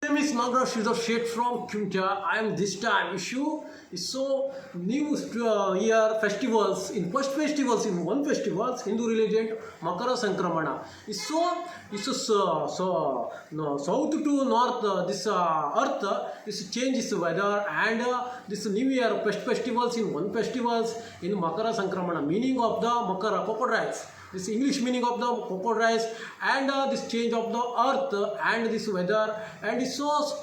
My name is Nagaraj Sridhar Sheth from Kunta. I am this time issue is so new year festivals in first festivals in one festivals Hindu religion Makara Sankramana is so no, south to north this earth this changes weather and this new year first festivals in one festivals in Makara Sankramana meaning of the Makara crocodiles. This English meaning of the cocoa rice and this change of the earth and this weather and it shows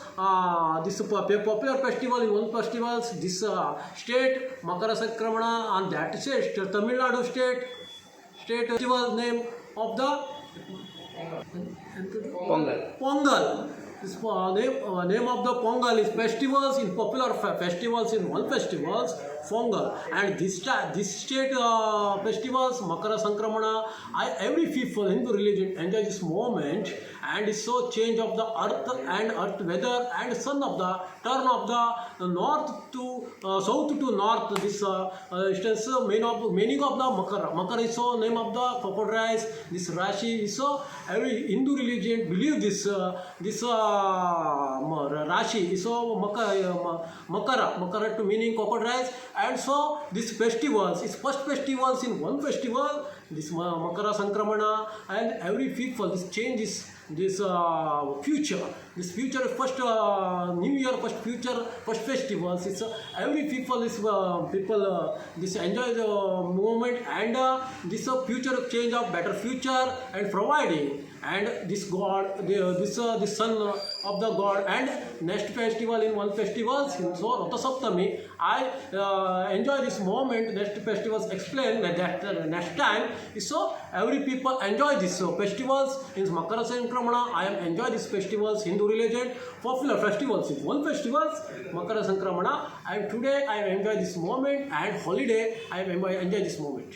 this popular festival in one festivals this state Makara Sankramana and that state Tamil Nadu state festival name of the Pongal. This name of the Pongal is festivals in popular festivals in one festivals Pongal and this state festivals Makara Sankramana. Every people Hindu religion enjoy this moment and it's so change of the earth and earth weather and sun of the turn of the north to south to north. This instance meaning of the Makara is so name of the crocodiles. This Rashi is so every Hindu religion believe this Rashi is so Makara to meaning crocodiles and so this festivals is first festivals in one festival this Makara Sankramana and every people this changes this future first new year first festivals it's every people is this enjoy the moment and this future change of better future and providing and this god this son of the god and next festival in one festival so Ratha Saptami I enjoy this moment next festivals explain that next time so every people enjoy this festivals in Makara Sankramana. I am enjoy these festivals Hindu religion popular festivals in one festivals Makara Sankramana and today I enjoy this moment and holiday I enjoy this moment.